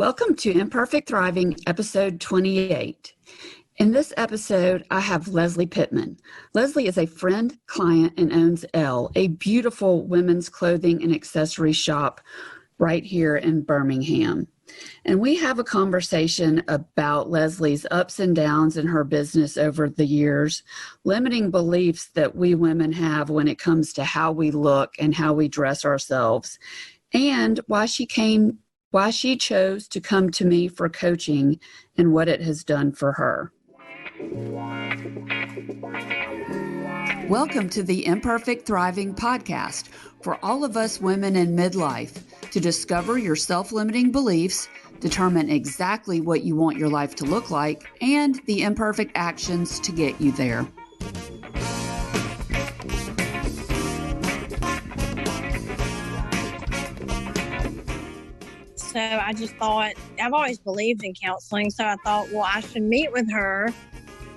Welcome to Imperfect Thriving, episode 28. In this episode, I have Leslie Pittman. Leslie is a friend, client, and owns Elle, a beautiful women's clothing and accessory shop right here in Birmingham. And we have a conversation about Leslie's ups and downs in her business over the years, limiting beliefs that we women have when it comes to how we look and how we dress ourselves, and why she chose to come to me for coaching and what it has done for her. Welcome to the Imperfect Thriving podcast for all of us women in midlife to discover your self-limiting beliefs, determine exactly what you want your life to look like, and the imperfect actions to get you there. So I just thought, I've always believed in counseling, so I thought, well, I should meet with her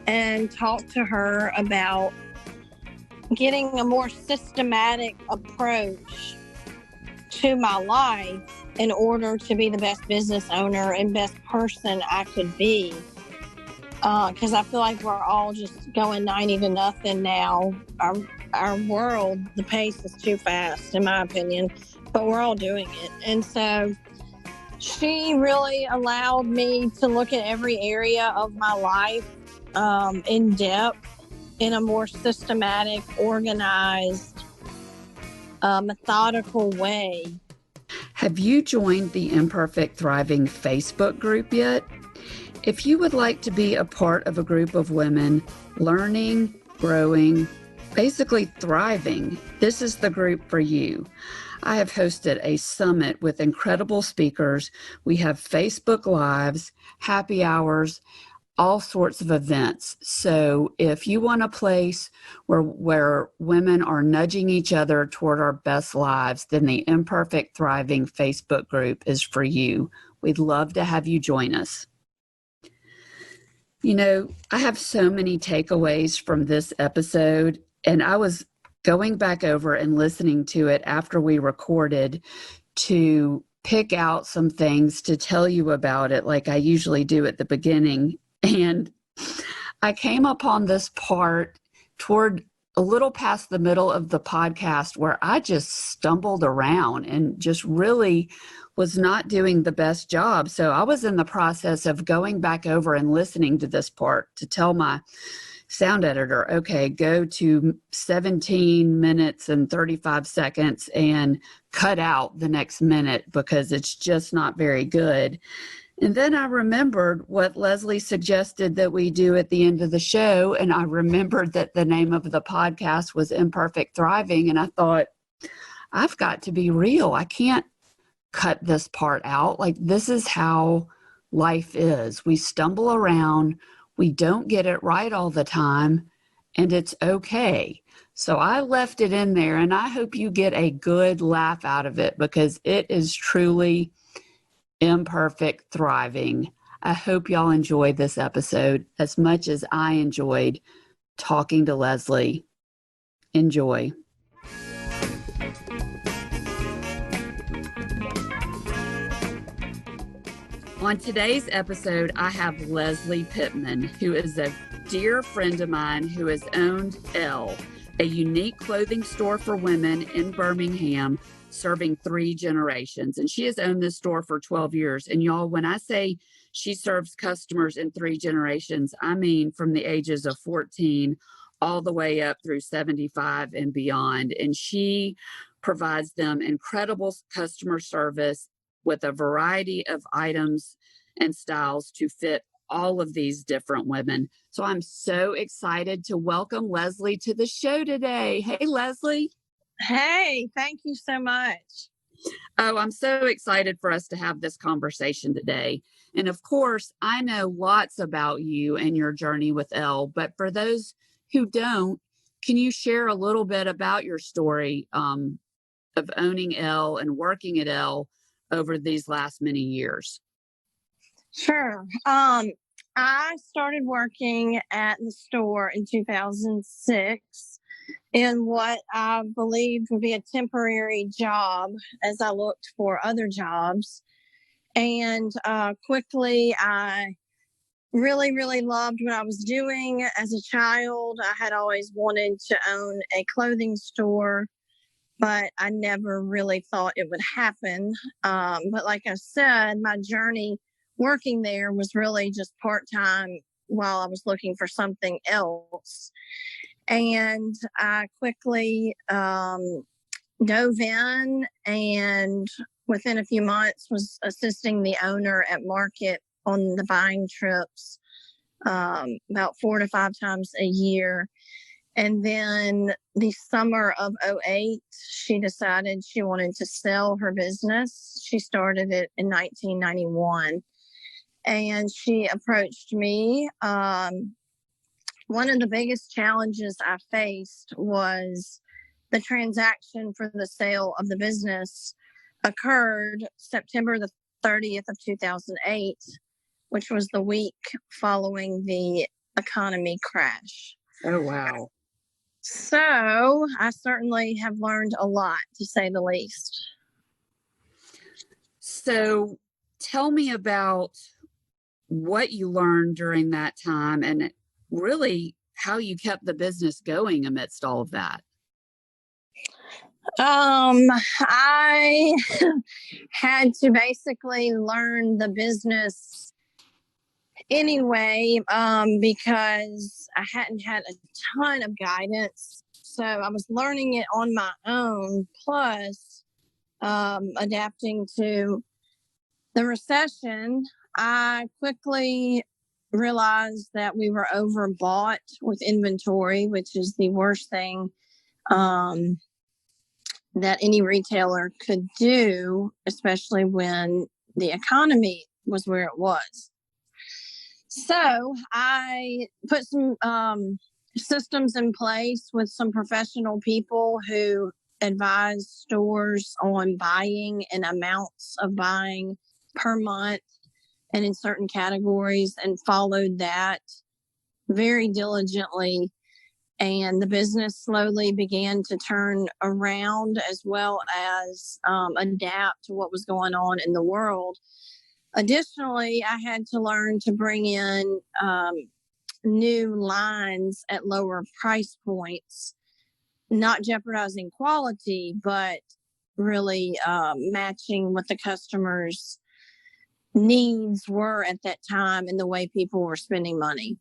and talk to her about getting a more systematic approach to my life in order to be the best business owner and best person I could be. Because I feel like we're all just going 90 to nothing now. Our world, the pace is too fast, in my opinion, but we're all doing it. And so she really allowed me to look at every area of my life in depth, in a more systematic, organized, methodical way. Have you joined the Imperfect Thriving Facebook group yet? If you would like to be a part of a group of women learning, growing, basically thriving, this is the group for you. I have hosted a summit with incredible speakers. We have Facebook Lives, happy hours, all sorts of events. So if you want a place where women are nudging each other toward our best lives, then the Imperfect Thriving Facebook group is for you. We'd love to have you join us. You know, I have so many takeaways from this episode, and I was going back over and listening to it after we recorded to pick out some things to tell you about it like I usually do at the beginning. And I came upon this part toward a little past the middle of the podcast where I just stumbled around and just really was not doing the best job. So I was in the process of going back over and listening to this part to tell my sound editor, okay, go to 17 minutes and 35 seconds and cut out the next minute because it's just not very good. And then I remembered what Leslie suggested that we do at the end of the show. And I remembered that the name of the podcast was Imperfect Thriving. And I thought, I've got to be real. I can't cut this part out. Like, this is how life is. We stumble around. We don't get it right all the time, and it's okay. So I left it in there, and I hope you get a good laugh out of it because it is truly imperfect thriving. I hope y'all enjoyed this episode as much as I enjoyed talking to Leslie. Enjoy. On today's episode, I have Leslie Pittman, who is a dear friend of mine who has owned Elle, a unique clothing store for women in Birmingham, serving 3 generations. And she has owned this store for 12 years. And y'all, when I say she serves customers in 3 generations, I mean from the ages of 14 all the way up through 75 and beyond. And she provides them incredible customer service with a variety of items and styles to fit all of these different women. So I'm so excited to welcome Leslie to the show today. Hey, Leslie. Hey, thank you so much. Oh, I'm so excited for us to have this conversation today. And of course, I know lots about you and your journey with Elle, but for those who don't, can you share a little bit about your story of owning Elle and working at Elle over these last many years? Sure. I started working at the store in 2006 in what I believed would be a temporary job as I looked for other jobs. And quickly, I really, really loved what I was doing as a child. I had always wanted to own a clothing store, but I never really thought it would happen. But like I said, my journey working there was really just part-time while I was looking for something else. And I quickly dove in, and within a few months was assisting the owner at market on the buying trips about 4 to 5 times a year. And then the summer of '08, she decided she wanted to sell her business. She started it in 1991. And she approached me. One of the biggest challenges I faced was the transaction for the sale of the business occurred September the 30th of 2008, which was the week following the economy crash. Oh, wow. So I certainly have learned a lot, to say the least. So tell me about what you learned during that time and really how you kept the business going amidst all of that. I had to basically learn the business anyway, because I hadn't had a ton of guidance. So I was learning it on my own, plus adapting to the recession. I quickly realized that we were overbought with inventory, which is the worst thing that any retailer could do, especially when the economy was where it was. So I put some systems in place with some professional people who advise stores on buying and amounts of buying per month and in certain categories, and followed that very diligently. And the business slowly began to turn around, as well as adapt to what was going on in the world. Additionally, I had to learn to bring in new lines at lower price points, not jeopardizing quality, but really matching what the customers' needs were at that time and the way people were spending money.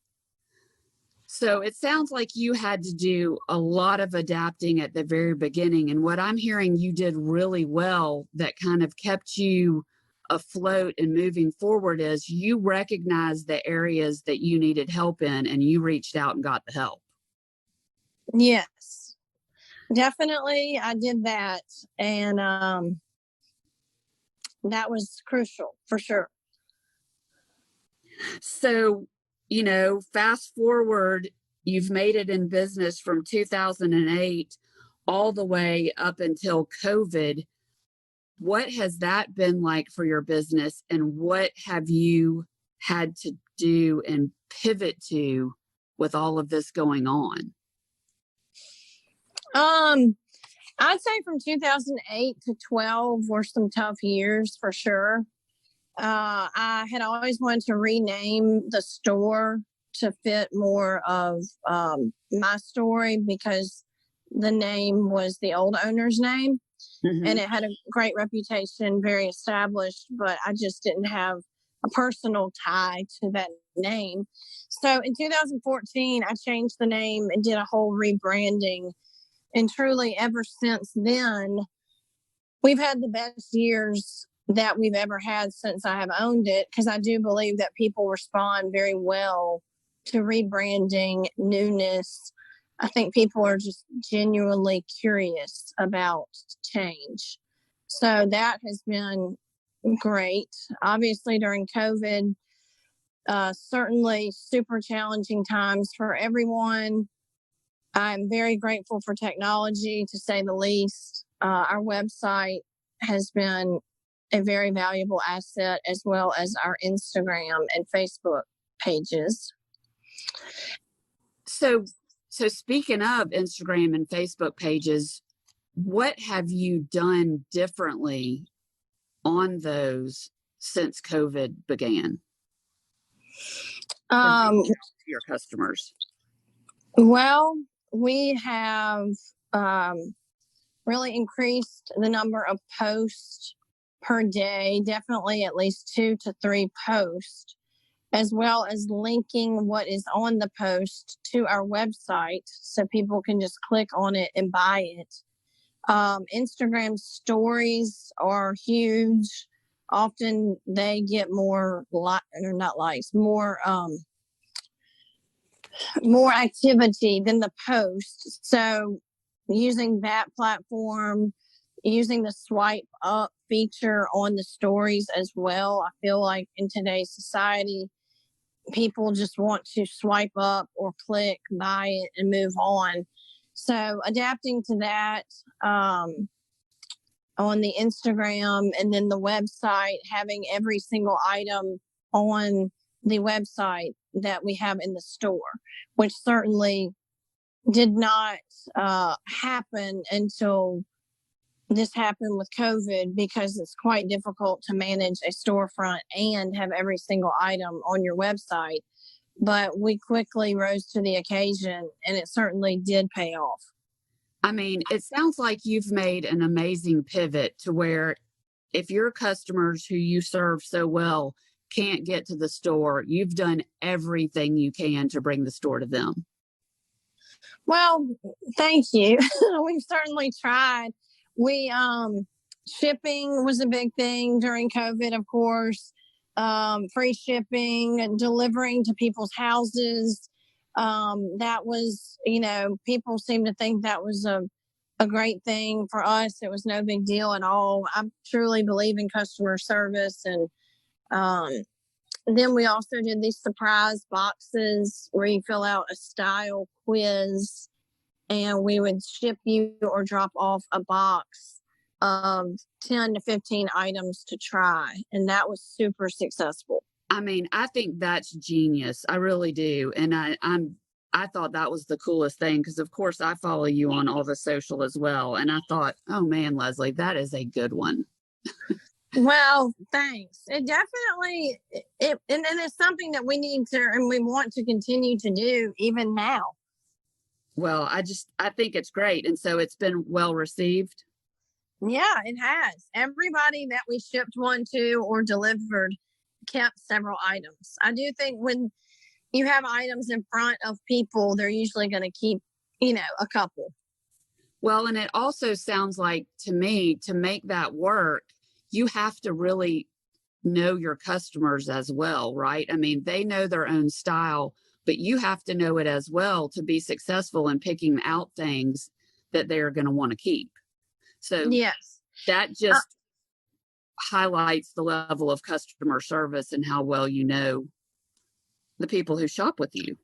So it sounds like you had to do a lot of adapting at the very beginning. And what I'm hearing you did really well that kind of kept you afloat and moving forward is you recognized the areas that you needed help in and you reached out and got the help. Yes, definitely. I did that. And that was crucial for sure. So, fast forward, you've made it in business from 2008 all the way up until COVID. What has that been like for your business, and what have you had to do and pivot to with all of this going on? I'd say from 2008 to 12 were some tough years for sure. I had always wanted to rename the store to fit more of my story, because the name was the old owner's name. Mm-hmm. And it had a great reputation, very established, but I just didn't have a personal tie to that name. So in 2014, I changed the name and did a whole rebranding. And truly, ever since then, we've had the best years that we've ever had since I have owned it, because I do believe that people respond very well to rebranding, newness. I think people are just genuinely curious about change. So that has been great. Obviously, during COVID, certainly super challenging times for everyone. I'm very grateful for technology, to say the least. Our website has been a very valuable asset, as well as our Instagram and Facebook pages. So speaking of Instagram and Facebook pages, what have you done differently on those since COVID began? Um, Your customers. well, we have really increased the number of posts per day, definitely at least 2 to 3 posts, as well as linking what is on the post to our website so people can just click on it and buy it. Instagram stories are huge. Often they get more more activity than the post. So using that platform, using the swipe up feature on the stories as well. I feel like in today's society, people just want to swipe up or click, buy it, and move on. So adapting to that on the Instagram and then the website, having every single item on the website that we have in the store, which certainly did not happen until this happened with COVID, because it's quite difficult to manage a storefront and have every single item on your website. But we quickly rose to the occasion, and it certainly did pay off. I mean, it sounds like you've made an amazing pivot to where if your customers who you serve so well can't get to the store, you've done everything you can to bring the store to them. Well, thank you. We've certainly tried. We shipping was a big thing during COVID, of course. Free shipping and delivering to people's houses. That was, people seem to think that was a great thing. For us, it was no big deal at all. I truly believe in customer service. And then we also did these surprise boxes where you fill out a style quiz, and we would ship you or drop off a box of 10 to 15 items to try. And that was super successful. I mean, I think that's genius. I really do. And I thought that was the coolest thing because, of course, I follow you on all the social as well. And I thought, oh, man, Leslie, that is a good one. Well, thanks. It definitely, and it's something that we need to, and we want to continue to do even now. Well, I think it's great. And so it's been well received. Yeah, it has. Everybody that we shipped one to or delivered kept several items. I do think when you have items in front of people, they're usually going to keep, a couple. Well, and it also sounds like to me, to make that work, you have to really know your customers as well, right? I mean, they know their own style, but you have to know it as well to be successful in picking out things that they're going to want to keep. So yes, that just highlights the level of customer service and how well you know the people who shop with you.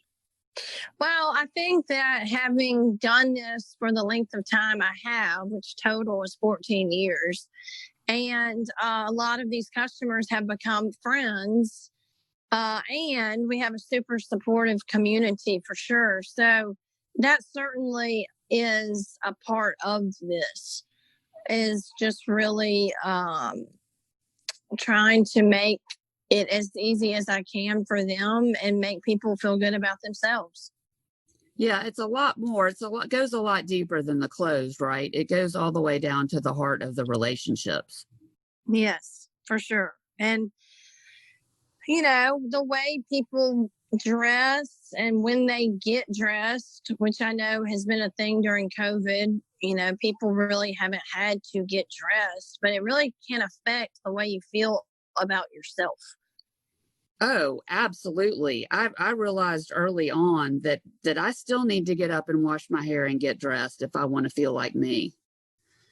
Well, I think that having done this for the length of time I have, which total is 14 years, and a lot of these customers have become friends, and we have a super supportive community for sure. So that certainly is a part of this, is just really trying to make it as easy as I can for them and make people feel good about themselves. Yeah, it's a lot more. Goes a lot deeper than the clothes, right? It goes all the way down to the heart of the relationships. Yes, for sure. And, the way people dress and when they get dressed, which I know has been a thing during COVID, people really haven't had to get dressed, but it really can affect the way you feel about yourself. Oh, absolutely. I realized early on that I still need to get up and wash my hair and get dressed if I want to feel like me.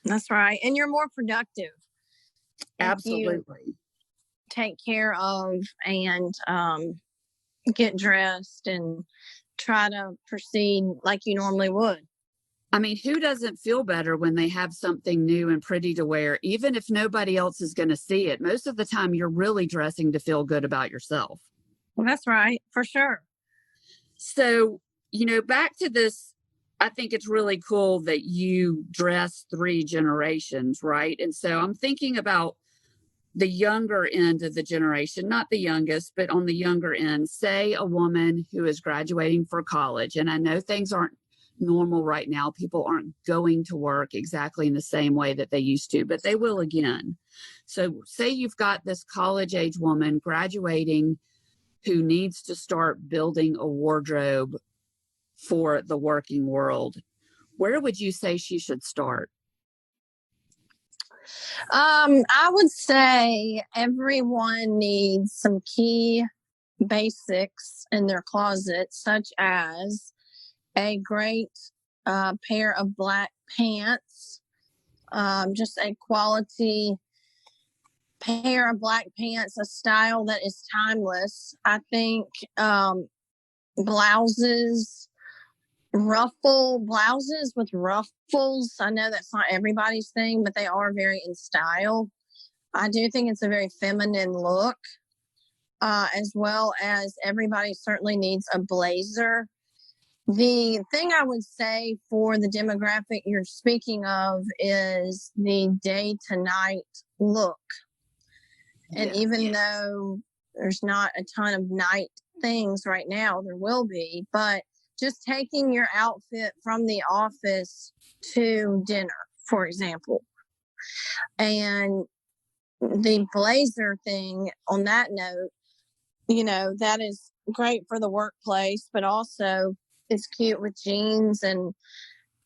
That's right. And you're more productive. Absolutely. Take care of and get dressed and try to proceed like you normally would. I mean, who doesn't feel better when they have something new and pretty to wear, even if nobody else is going to see it? Most of the time, you're really dressing to feel good about yourself. Well, that's right, for sure. So, back to this, I think it's really cool that you dress 3 generations, right? And so I'm thinking about the younger end of the generation, not the youngest, but on the younger end, say a woman who is graduating for college, and I know things aren't normal right now. People aren't going to work exactly in the same way that they used to, but they will again. So say you've got this college age woman graduating who needs to start building a wardrobe for the working world. Where would you say she should start? I would say everyone needs some key basics in their closet, such as a great pair of black pants, just a quality pair of black pants, a style that is timeless. I think blouses, blouses with ruffles. I know that's not everybody's thing, but they are very in style. I do think it's a very feminine look, as well as everybody certainly needs a blazer. The thing I would say for the demographic you're speaking of is the day to night look. And even though there's not a ton of night things right now, there will be, but just taking your outfit from the office to dinner, for example. And the blazer thing on that note, that is great for the workplace, but also it's cute with jeans and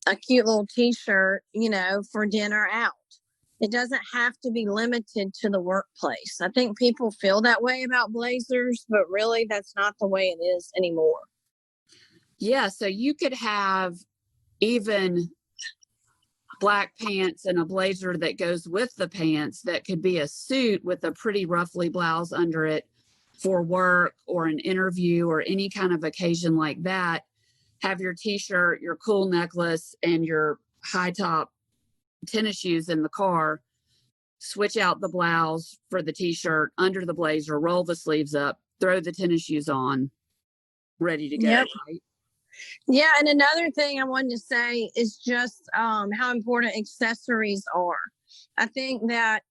a cute little t-shirt, for dinner out. It doesn't have to be limited to the workplace. I think people feel that way about blazers, but really that's not the way it is anymore. Yeah, so you could have even black pants and a blazer that goes with the pants that could be a suit with a pretty roughly blouse under it for work or an interview or any kind of occasion like that. Have your t-shirt, your cool necklace, and your high top tennis shoes in the car. Switch out the blouse for the t-shirt under the blazer, roll the sleeves up, throw the tennis shoes on, ready to go. Yep. Right? Yeah, and another thing I wanted to say is just how important accessories are. I think that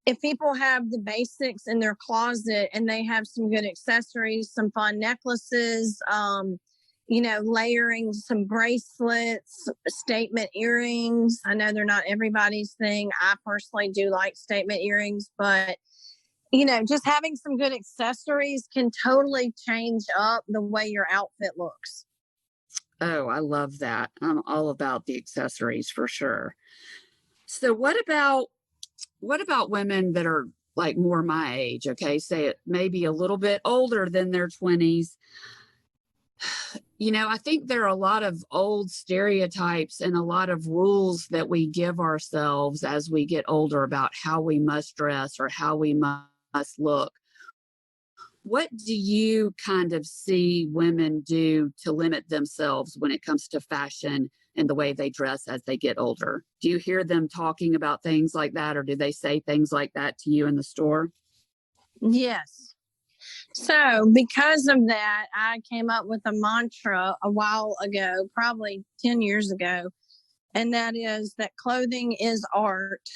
if people have the basics in their closet and they have some good accessories, some fun necklaces, layering some bracelets, statement earrings. I know they're not everybody's thing. I personally do like statement earrings, but just having some good accessories can totally change up the way your outfit looks. Oh, I love that. I'm all about the accessories for sure. So what about women that are like more my age, okay? Say it maybe a little bit older than their 20s. I think there are a lot of old stereotypes and a lot of rules that we give ourselves as we get older about how we must dress or how we must look. What do you kind of see women do to limit themselves when it comes to fashion and the way they dress as they get older? Do you hear them talking about things like that, or do they say things like that to you in the store? Yes. So because of that, I came up with a mantra a while ago, probably 10 years ago, and that is that clothing is art.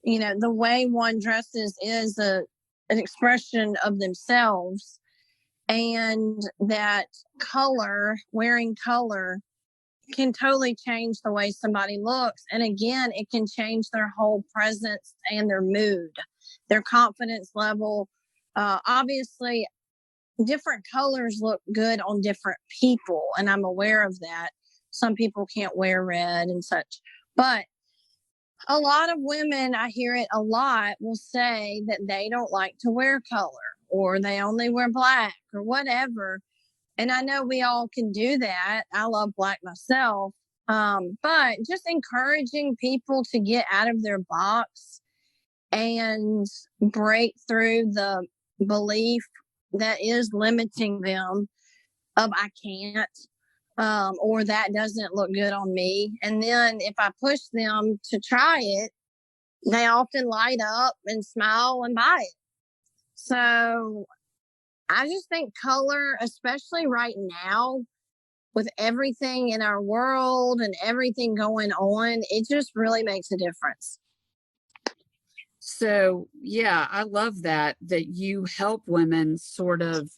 The way one dresses is an expression of themselves, and that wearing color can totally change the way somebody looks. And again, it can change their whole presence and their mood, their confidence level. Obviously, different colors look good on different people, and I'm aware of that. Some people can't wear red and such, but a lot of women, I hear it a lot, will say that they don't like to wear color or they only wear black or whatever. And I know we all can do that. I love black myself. But just encouraging people to get out of their box and break through the belief that is limiting them of I can't, or that doesn't look good on me. And then if I push them to try it, they often light up and smile and buy it. So I just think color, especially right now, with everything in our world and everything going on, it just really makes a difference. So, yeah, I love that you help women sort of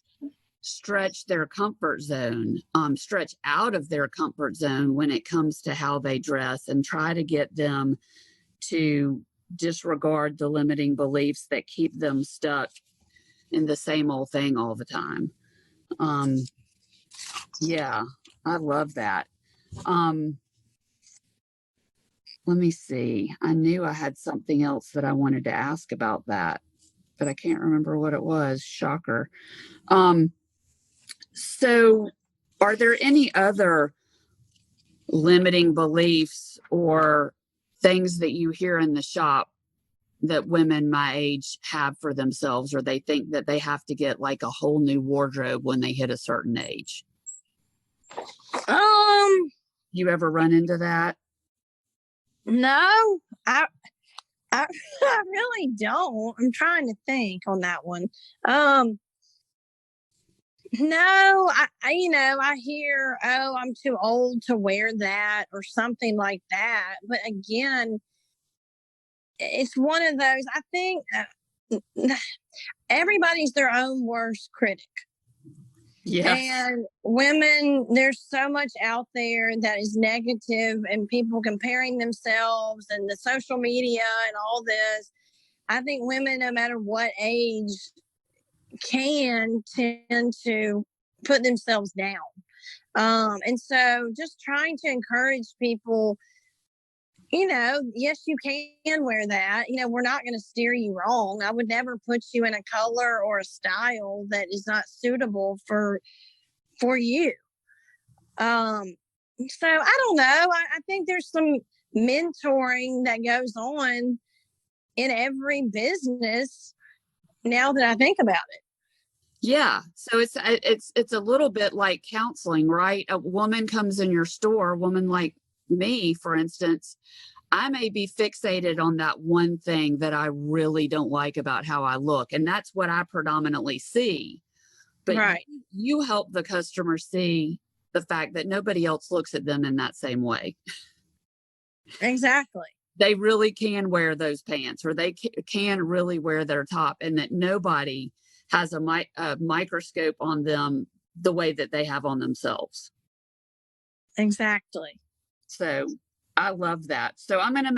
stretch their comfort zone, stretch out of their comfort zone when it comes to how they dress and try to get them to disregard the limiting beliefs that keep them stuck in the same old thing all the time. Um, yeah, I love that. Um, let me see. I knew I had something else that I wanted to ask about that, but I can't remember what it was. Shocker. Um, so, are there any other limiting beliefs or things that you hear in the shop that women my age have for themselves, or they think that they have to get like a whole new wardrobe when they hit a certain age? Um, You ever run into that? no, I, I really don't. I'm trying to think on that one. Um, no, I hear, oh, I'm too old to wear that or something like that. But again, it's one of those, I think everybody's their own worst critic. Yes. And women, there's so much out there that is negative and people comparing themselves and the social media and all this. I think women, no matter what age, can tend to put themselves down. And so just trying to encourage people, yes, you can wear that. We're not going to steer you wrong. I would never put you in a color or a style that is not suitable for you. So I don't know. I think there's some mentoring that goes on in every business now that I think about it. Yeah. So it's a little bit like counseling, right? A woman comes in your store, a woman like me, for instance, I may be fixated on that one thing that I really don't like about how I look. And that's what I predominantly see. But Right. you help the customer see the fact that nobody else looks at them in that same way. Exactly. They really can wear those pants, or they can really wear their top, and that nobody has a microscope on them the way that they have on themselves. Exactly. So I love that. So I'm going to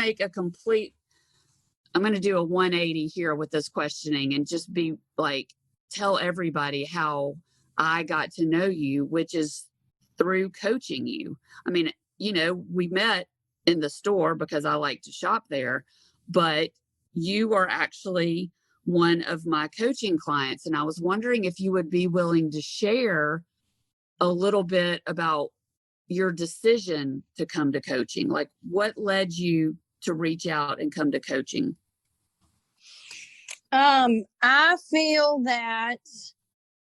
do a 180 here with this questioning and just be like, tell everybody how I got to know you, which is through coaching you. I mean, we met in the store because I like to shop there, but you are actually one of my coaching clients. And I was wondering if you would be willing to share a little bit about your decision to come to coaching. Like, what led you to reach out and come to coaching? I feel that,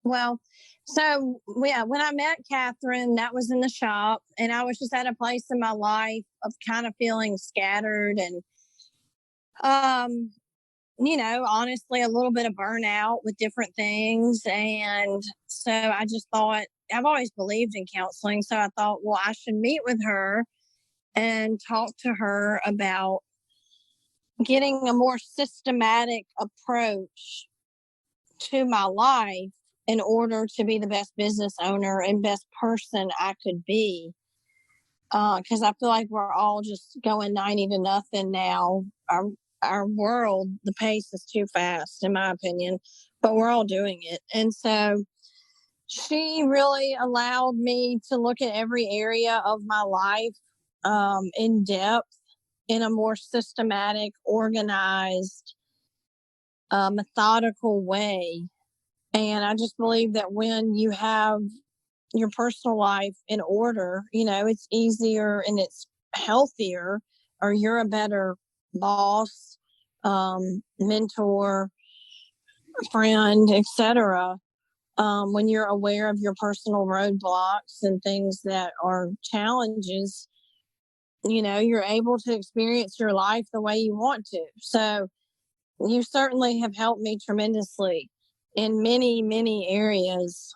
well, so yeah, when I met Kathryn, that was in the shop, and I was just at a place in my life of kind of feeling scattered and, um, honestly, a little bit of burnout with different things. And so I just thought, I've always believed in counseling. So I thought, well, I should meet with her and talk to her about getting a more systematic approach to my life in order to be the best business owner and best person I could be. Because I feel like we're all just going 90 to nothing now. Our world, the pace is too fast, in my opinion, but we're all doing it. And so she really allowed me to look at every area of my life in depth, in a more systematic, organized, methodical way. And I just believe that when you have your personal life in order, it's easier and it's healthier, or you're a better boss, mentor, friend, etc. When you're aware of your personal roadblocks and things that are challenges, you're able to experience your life the way you want to. So you certainly have helped me tremendously in many, many areas.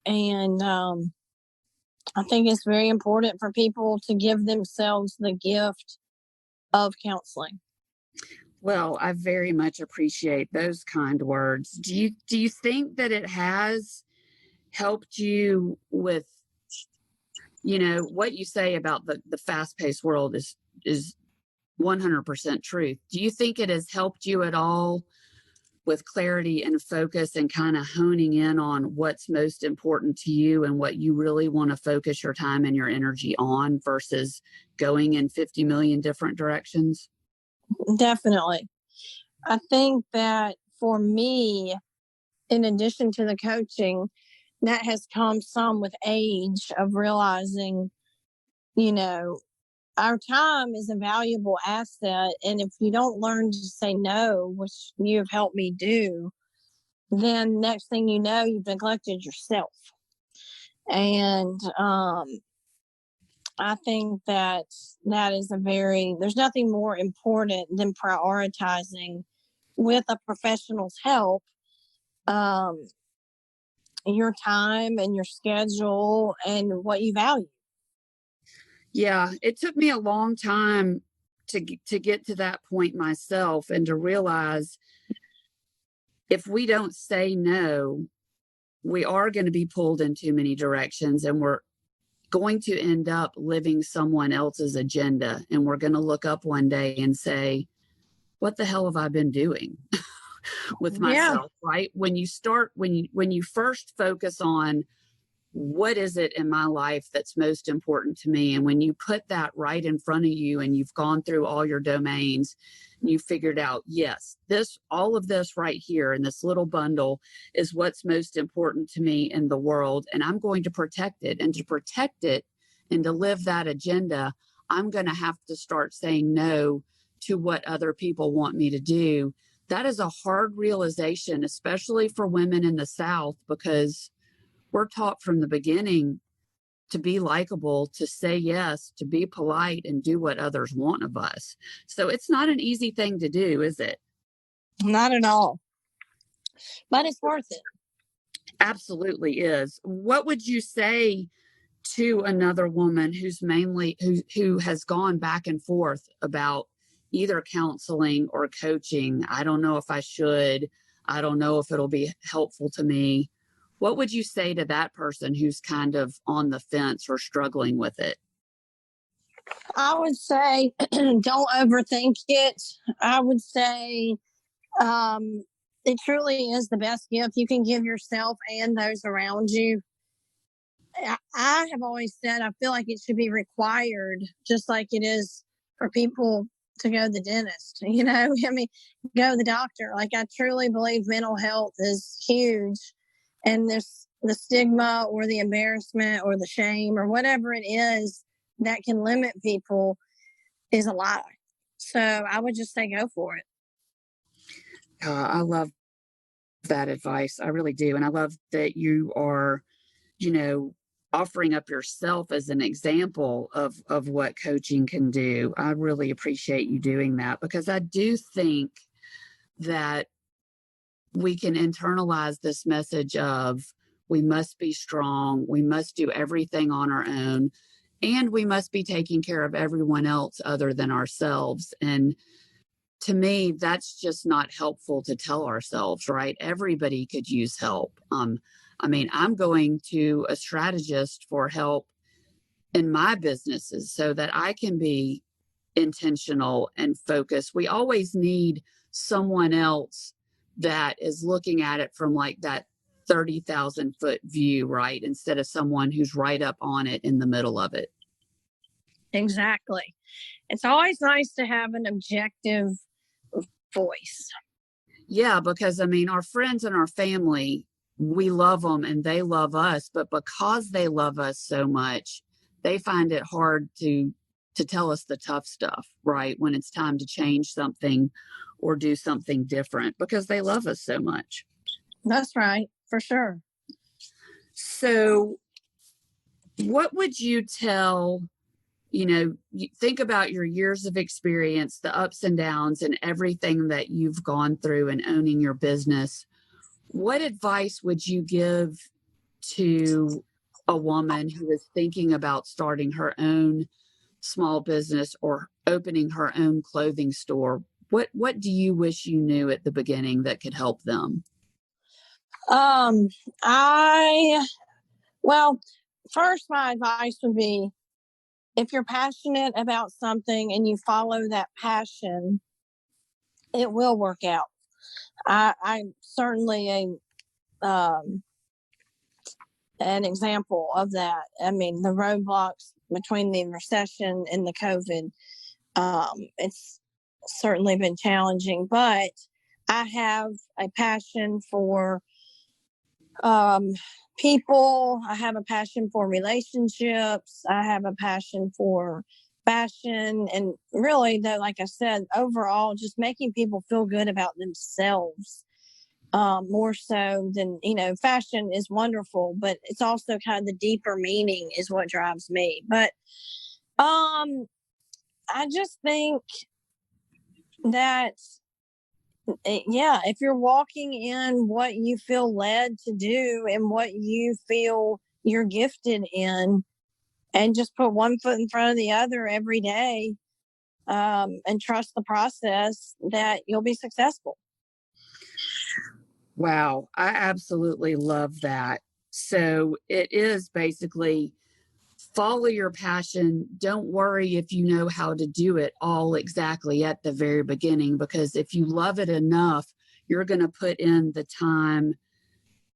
And I think it's very important for people to give themselves the gift of counseling. Well, I very much appreciate those kind words. Do you think that it has helped you with, what you say about the fast-paced world is 100% truth. Do you think it has helped you at all with clarity and focus and kind of honing in on what's most important to you and what you really want to focus your time and your energy on versus going in 50 million different directions? Definitely. I think that for me, in addition to the coaching, that has come some with age of realizing, you know, our time is a valuable asset. And if you don't learn to say no, which you have helped me do, then next thing you know, you've neglected yourself. And I think that there's nothing more important than prioritizing with a professional's help, um, your time and your schedule and what you value. Yeah, it took me a long time to get to that point myself and to realize if we don't say no, we are going to be pulled in too many directions and we're going to end up living someone else's agenda. And we're going to look up one day and say, what the hell have I been doing with Yeah, myself? Right. When you first focus on what is it in my life that's most important to me? And when you put that right in front of you and you've gone through all your domains and you figured out, yes, all of this right here in this little bundle is what's most important to me in the world. And I'm going to protect it. And to protect it and to live that agenda, I'm going to have to start saying no to what other people want me to do. That is a hard realization, especially for women in the South, because we're taught from the beginning to be likable, to say yes, to be polite, and do what others want of us. So it's not an easy thing to do, is it? not at all, but it's worth it. Absolutely is. What would you say to another woman who has gone back and forth about either counseling or coaching? I don't know if I should. I don't know if it'll be helpful to me. What would you say to that person who's kind of on the fence or struggling with it? I would say don't overthink it. I would say it truly is the best gift you can give yourself and those around you. I have always said I feel like it should be required, just like it is for people to go to the dentist. I mean, go to the doctor. Like I truly believe mental health is huge, and there's the stigma or the embarrassment or the shame or whatever it is that can limit people is a lie. So I would just say go for it. I love that advice. I really do. And I love that you are, you know, offering up yourself as an example of what coaching can do. I really appreciate you doing that because I do think that we can internalize this message of we must be strong, we must do everything on our own, and we must be taking care of everyone else other than ourselves. And to me, that's just not helpful to tell ourselves, right? Everybody could use help. I mean, I'm going to a strategist for help in my businesses so that I can be intentional and focused. We always need someone else that is looking at it from like that 30,000-foot view, right? Instead of someone who's right up on it in the middle of it. Exactly. It's always nice to have an objective voice. Yeah, because I mean, our friends and our family, we love them and they love us, but because they love us so much, they find it hard to tell us the tough stuff, right? When it's time to change something or do something different because they love us so much. That's right, for sure. So, what would you tell, you think about your years of experience, the ups and downs, and everything that you've gone through in owning your business. What advice would you give to a woman who is thinking about starting her own small business or opening her own clothing store? What do you wish you knew at the beginning that could help them? I well, first my advice would be, if you're passionate about something and you follow that passion, it will work out. I'm certainly an example of that. I mean, the roadblocks between the recession and the COVID, it's certainly been challenging, but I have a passion for um, people. I have a passion for relationships. I have a passion for fashion. And really, though, like I said, overall, just making people feel good about themselves. More so than, fashion is wonderful, but it's also kind of the deeper meaning is what drives me. But I just think that, yeah, if you're walking in what you feel led to do and what you feel you're gifted in, and just put one foot in front of the other every day, and trust the process, that you'll be successful. Wow, I absolutely love that. So it is basically follow your passion. Don't worry if you know how to do it all exactly at the very beginning, because if you love it enough, you're going to put in the time,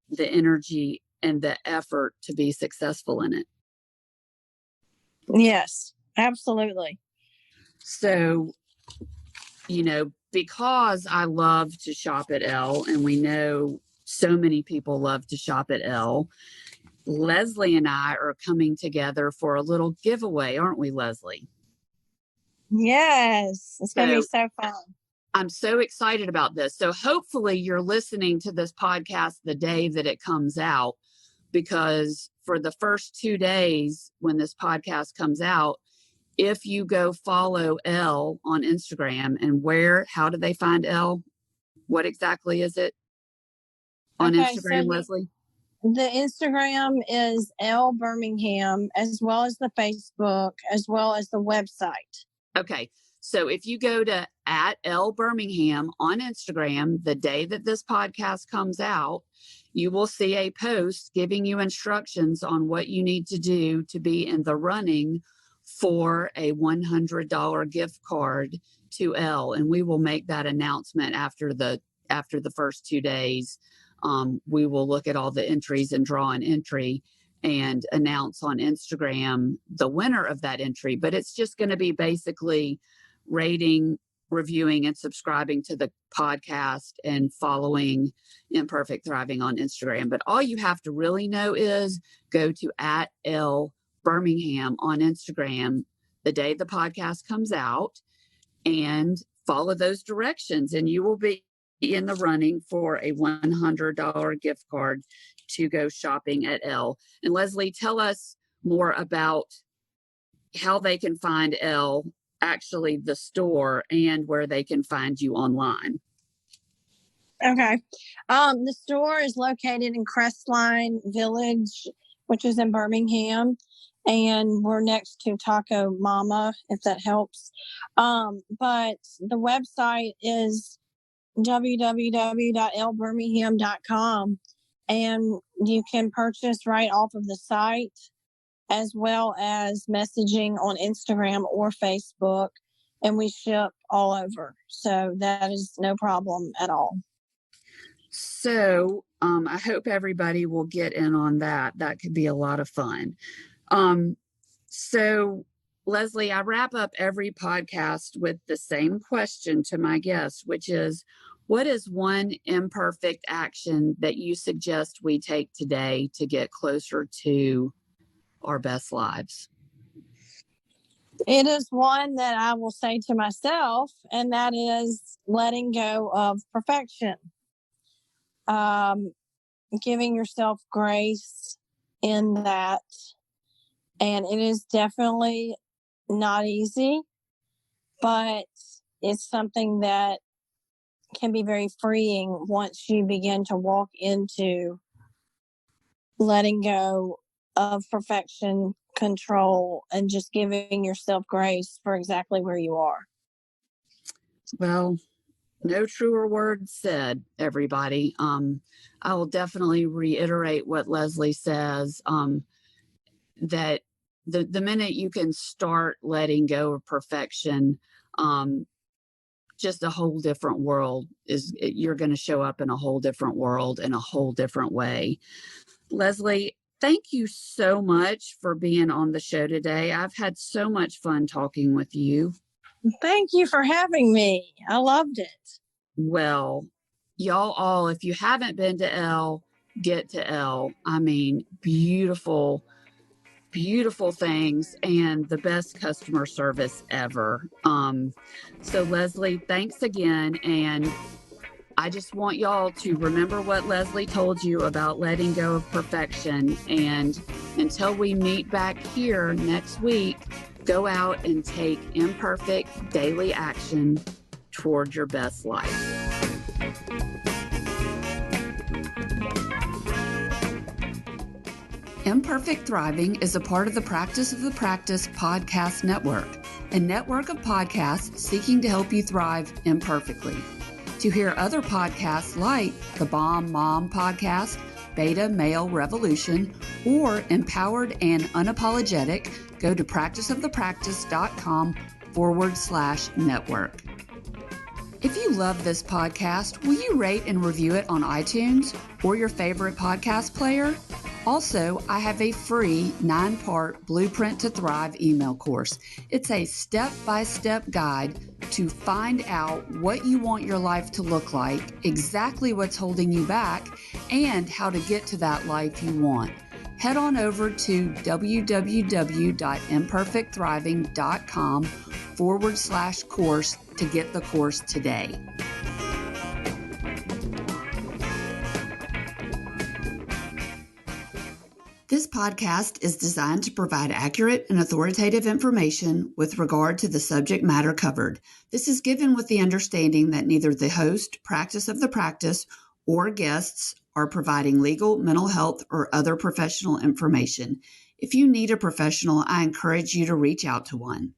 the energy, and the effort to be successful in it. Yes, absolutely. So, because I love to shop at Elle, and we know so many people love to shop at Elle, Leslie and I are coming together for a little giveaway, aren't we, Leslie? Yes, it's going to be so fun. I'm so excited about this. So hopefully you're listening to this podcast the day that it comes out, because for the first 2 days when this podcast comes out, if you go follow Elle on Instagram, and how do they find Elle? What exactly is it on Instagram, Leslie? The Instagram is Elle Birmingham, as well as the Facebook, as well as the website. Okay. So if you go to @Elle Birmingham on Instagram, the day that this podcast comes out, you will see a post giving you instructions on what you need to do to be in the running for a $100 gift card to Elle. And we will make that announcement after the first 2 days. We will look at all the entries and draw an entry and announce on Instagram the winner of that entry. But it's just going to be basically rating, reviewing, and subscribing to the podcast and following Imperfect Thriving on Instagram. But all you have to really know is go to @Elle Birmingham on Instagram the day the podcast comes out and follow those directions, and you will be in the running for a $100 gift card to go shopping at Elle. And Leslie, tell us more about how they can find Elle, actually the store, and where they can find you online. Okay. The store is located in Crestline Village, which is in Birmingham, and we're next to Taco Mama, if that helps. But the website is www.ellbirmingham.com, and you can purchase right off of the site, as well as messaging on Instagram or Facebook, and we ship all over. So that is no problem at all. So I hope everybody will get in on that. That could be a lot of fun. So Leslie, I wrap up every podcast with the same question to my guests, which is, what is one imperfect action that you suggest we take today to get closer to our best lives? It is one that I will say to myself, and that is letting go of perfection. Giving yourself grace in that. And it is definitely not easy, but it's something that can be very freeing once you begin to walk into letting go of perfection, control, and just giving yourself grace for exactly where you are. Well, no truer words said, everybody. I will definitely reiterate what Leslie says, that the minute you can start letting go of perfection, um, just a whole different world you're going to show up in a whole different world in a whole different way. Leslie, thank you so much for being on the show today. I've had so much fun talking with you. Thank you for having me. I loved it. Well, y'all all, if you haven't been to Elle, get to Elle. I mean, beautiful, beautiful things and the best customer service ever. So Leslie, thanks again. And I just want y'all to remember what Leslie told you about letting go of perfection. And until we meet back here next week, go out and take imperfect daily action toward your best life. Imperfect Thriving is a part of the Practice of the Practice podcast network, a network of podcasts seeking to help you thrive imperfectly. To hear other podcasts like the Bomb Mom podcast, Beta Male Revolution, or Empowered and Unapologetic, go to practiceofthepractice.com/network. If you love this podcast, will you rate and review it on iTunes or your favorite podcast player? Also, I have a free 9-part Blueprint to Thrive email course. It's a step-by-step guide to find out what you want your life to look like, exactly what's holding you back, and how to get to that life you want. Head on over to www.imperfectthriving.com/course to get the course today. This podcast is designed to provide accurate and authoritative information with regard to the subject matter covered. This is given with the understanding that neither the host, Practice of the Practice, or guests are providing legal, mental health, or other professional information. If you need a professional, I encourage you to reach out to one.